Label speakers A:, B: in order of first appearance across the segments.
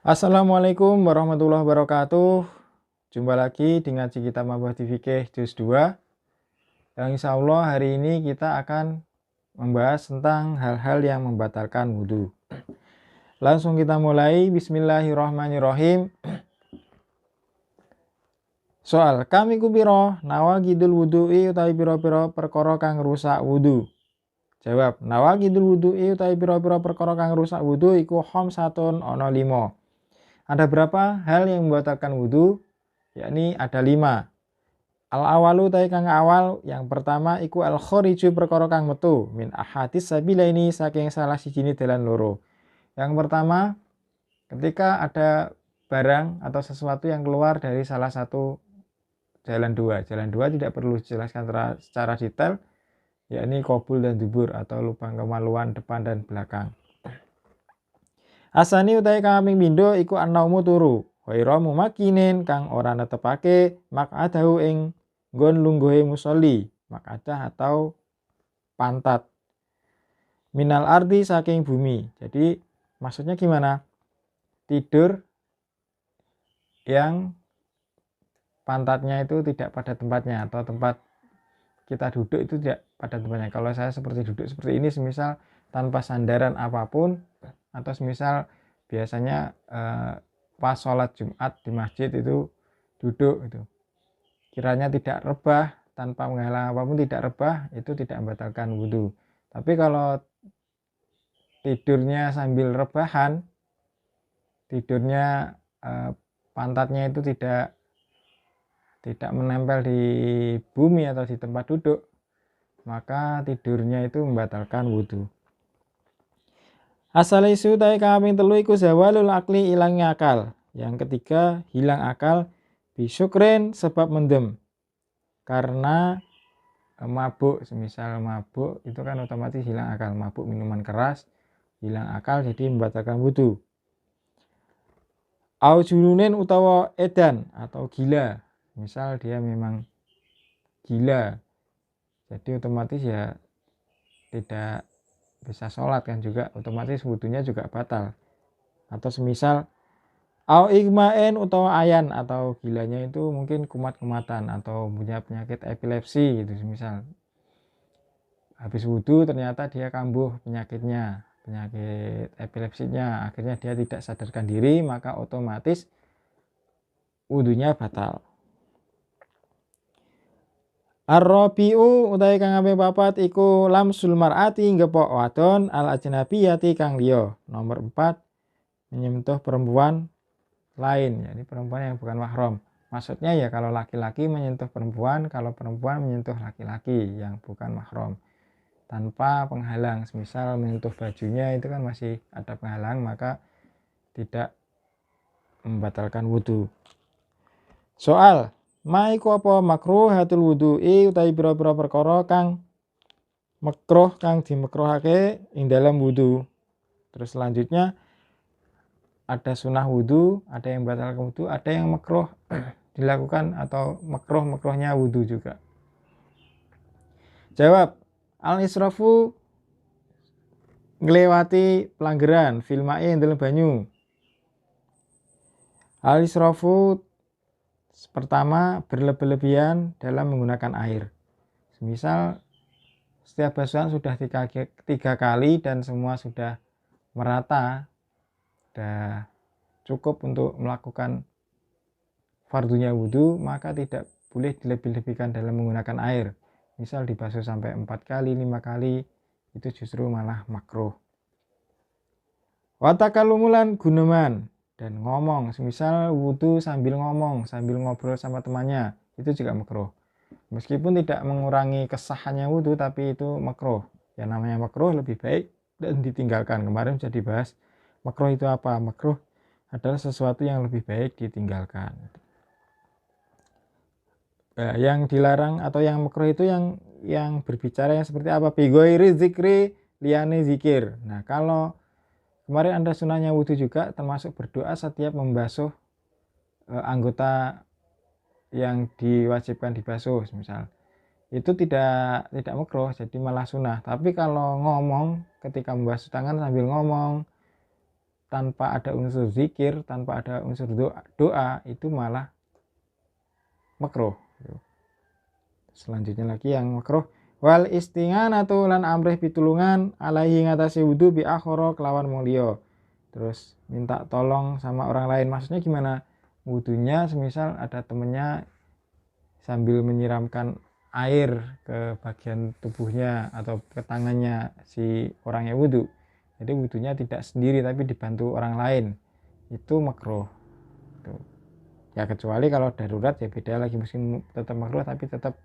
A: Assalamualaikum warahmatullahi wabarakatuh. Jumpa lagi dengan Cikita Mabahdi Fikih Juz 2. Yang insya Allah hari ini kita akan membahas tentang hal-hal yang membatalkan wudhu. Langsung kita mulai. Bismillahirrahmanirrahim. Soal kami kupiro nawaqidul wudhu'i utawi piro-piro perkara kang rusak wudhu. Jawab, nawaqidul wudhu'i utawi piro-piro perkara kang rusak wudhu iku khamsatun ana 5. Ada berapa hal yang membatalkan wudhu? Yakni ada 5. Al-awalu ta'i kang awal, yang pertama iku al-khoriju perkara kang metu min ahadis sabilaini saking salah sijine dalan loro. Yang pertama, ketika ada barang atau sesuatu yang keluar dari salah satu jalan dua. Jalan dua tidak perlu dijelaskan secara detail, yakni qabul dan dubur atau lubang kemaluan depan dan belakang. Asani utawi kang kaping pindho iku annaumu turu. Waira mumakinin kang ora netepake maq'adahu ing nggon lungguhe musolli, maq'adah atau pantat. Minal ardi saking bumi. Jadi maksudnya gimana? Tidur yang pantatnya itu tidak pada tempatnya, atau tempat kita duduk itu tidak pada tempatnya. Kalau saya seperti duduk seperti ini, semisal tanpa sandaran apapun, atau semisal biasanya pas sholat Jumat di masjid itu duduk itu, kiranya tidak rebah, tanpa menghalang apapun tidak rebah, itu tidak membatalkan wudhu. Tapi kalau tidurnya sambil rebahan, tidurnya pantatnya itu tidak menempel di bumi atau di tempat duduk, maka tidurnya itu membatalkan wudhu. Asal isu ta'i kaping telu iku zawalul akli, hilangnya akal. Yang ketiga, hilang akal bisyukrin sebab mendem. Karena mabuk, semisal mabuk itu kan otomatis hilang akal. Mabuk minuman keras, hilang akal, jadi membatalkan wudhu. Au jununin utawa edan atau gila. Misal dia memang gila, jadi otomatis ya tidak bisa sholat kan, juga otomatis wudhunya juga batal. Atau semisal au igmaen utawa ayan, atau gilanya itu mungkin kumat-kumatan atau punya penyakit epilepsi gitu. Semisal habis wudhu ternyata dia kambuh penyakit epilepsinya, akhirnya dia tidak sadarkan diri, maka otomatis wudhunya batal. Ar-rabi'u utawi kang kaping papat iku lamsul mar'ati ngepok wadon al ajnabiyati kang liya. Nomor 4, menyentuh perempuan lain, yakni perempuan yang bukan mahram. Maksudnya ya kalau laki-laki menyentuh perempuan, kalau perempuan menyentuh laki-laki yang bukan mahram tanpa penghalang. Misal menyentuh bajunya itu kan masih ada penghalang, maka tidak membatalkan wudhu. Soal maiku apa makruh hatul wudhu'i utawi pira-pira perkara kang makruh kang dimekruhake ing dalam wudhu. Terus selanjutnya ada sunnah wudhu, ada yang batalkan wudhu, ada yang makruh dilakukan atau makruhnya wudhu juga. Jawab, al-israfu nglewati pelanggaran filmai ing dalam banyu. Al-israfu pertama, berlebihan dalam menggunakan air. Misal setiap basuhan sudah 3 kali dan semua sudah merata, sudah cukup untuk melakukan fardunya wudhu, maka tidak boleh dilebih-lebihkan dalam menggunakan air. Misal dibasuh sampai 4 kali, 5 kali, itu justru malah makruh. Watakalumulan guneman, dan ngomong, semisal wudhu sambil ngomong, sambil ngobrol sama temannya, itu juga makruh. Meskipun tidak mengurangi kesahannya wudhu, tapi itu makruh. Yang namanya makruh lebih baik dan ditinggalkan. Kemarin sudah dibahas makruh itu apa. Makruh adalah sesuatu yang lebih baik ditinggalkan. Yang dilarang atau yang makruh itu yang berbicara yang seperti apa? Bigoiri zikri liyane zikir. Nah, kalau kemarin ada sunahnya wudhu juga, termasuk berdoa setiap membasuh anggota yang diwajibkan dibasuh, misal itu tidak makruh, jadi malah sunnah. Tapi kalau ngomong ketika membasuh tangan sambil ngomong, tanpa ada unsur zikir, tanpa ada unsur doa itu malah makruh. Selanjutnya lagi yang makruh, wal istighanatu lan amrih pitulungan alaihi ngatasi wudu bi akhara kelawan mulya. Terus minta tolong sama orang lain, maksudnya gimana? Wudunya semisal ada temennya sambil menyiramkan air ke bagian tubuhnya atau ke tangannya si orang yang wudu, jadi wudunya tidak sendiri tapi dibantu orang lain, itu makruh. Ya kecuali kalau darurat ya beda lagi, mungkin tetap makruh tapi tetap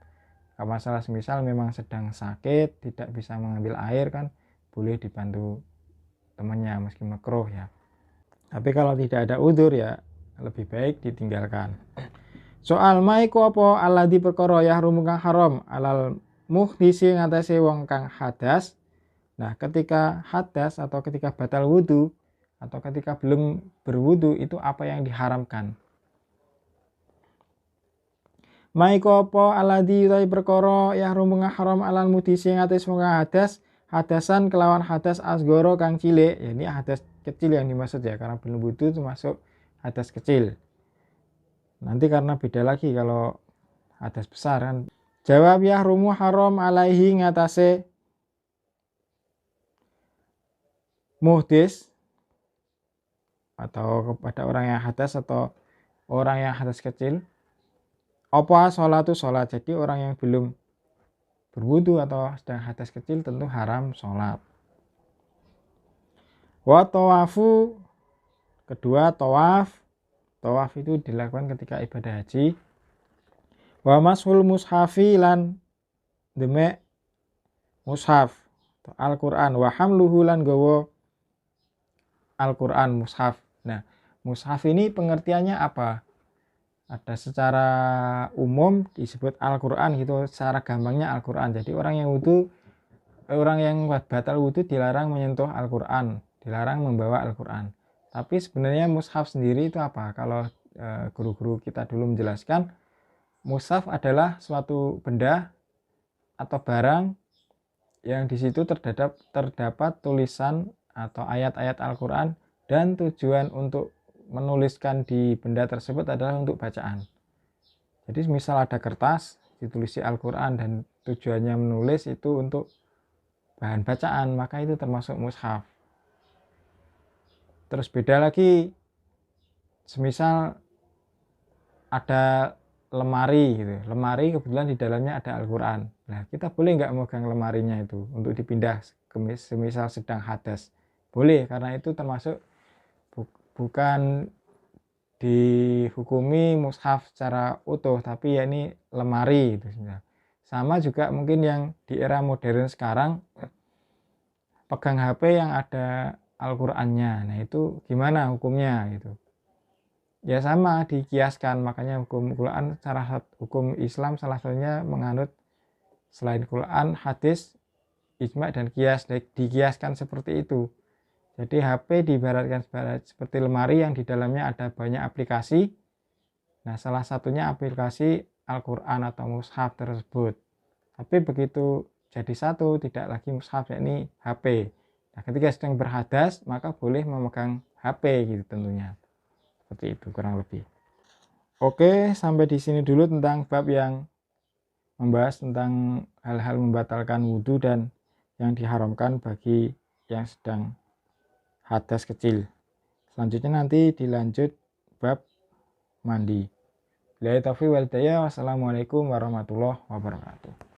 A: masalah semisal memang sedang sakit tidak bisa mengambil air kan boleh dibantu temannya meski makruh ya. Tapi kalau tidak ada udzur ya lebih baik ditinggalkan. Soal maiku apa alladzi perkara yahrumu kang haram alal muhdisi ngatasi wong kang hadas. Nah, ketika hadas atau ketika batal wudu atau ketika belum berwudu itu apa yang diharamkan? Maiku apa alladzi perkara yahrumu kang haram alal muhdisi ngatasi wong kang hadas. Hadasan kelawan hadas asgoro kang cilik, ya ini hadas kecil yang dimaksud ya, karena belum wudu termasuk hadas kecil. Nanti karena beda lagi kalau hadas besar kan. Jawab yahrumu haram alaihi ngatase muhdis atau kepada orang yang hadas atau orang yang hadas kecil. Apa sholatu sholat, jadi orang yang belum berwudu atau sedang hadas kecil tentu haram sholat. Wa tawafu, kedua tawaf. Tawaf itu dilakukan ketika ibadah haji. Wa mashul mushafi lan demek mushaf Al-Qur'an, wa hamluhu lan gawa Al-Qur'an mushaf. Nah, mushaf ini pengertiannya apa? Ada secara umum disebut Al-Qur'an gitu, secara gampangnya Al-Qur'an. Jadi orang yang batal wudu dilarang menyentuh Al-Qur'an, dilarang membawa Al-Qur'an. Tapi sebenarnya mushaf sendiri itu apa? Kalau guru-guru kita dulu menjelaskan, mushaf adalah suatu benda atau barang yang di situ terdapat tulisan atau ayat-ayat Al-Qur'an dan tujuan untuk menuliskan di benda tersebut adalah untuk bacaan. Jadi misal ada kertas ditulisi Al-Qur'an dan tujuannya menulis itu untuk bahan bacaan, maka itu termasuk mushaf. Terus beda lagi semisal ada lemari gitu. Lemari kebetulan di dalamnya ada Al-Qur'an. Nah, kita boleh nggak megang lemarinya itu untuk dipindah semisal sedang hadas? Boleh, karena itu termasuk bukan dihukumi mushaf secara utuh, tapi ya ini lemari gitu. Sama juga mungkin yang di era modern sekarang pegang HP yang ada Al-Qur'annya. Nah, itu gimana hukumnya gitu. Ya sama dikiaskan, makanya hukum Quran secara hukum Islam salah satunya menganut selain Quran, hadis, ijma dan kias, dikiaskan seperti itu. Jadi HP diibaratkan seperti lemari yang di dalamnya ada banyak aplikasi. Nah, salah satunya aplikasi Al-Qur'an atau mushaf tersebut. Tapi begitu jadi satu, tidak lagi mushaf, yakni HP. Nah, ketika sedang berhadas, maka boleh memegang HP gitu tentunya. Seperti itu kurang lebih. Oke, sampai di sini dulu tentang bab yang membahas tentang hal-hal membatalkan wudhu dan yang diharamkan bagi yang sedang hadas kecil. Selanjutnya nanti dilanjut bab mandi. Billahi taufiq wal hidayah. Wassalamualaikum warahmatullahi wabarakatuh.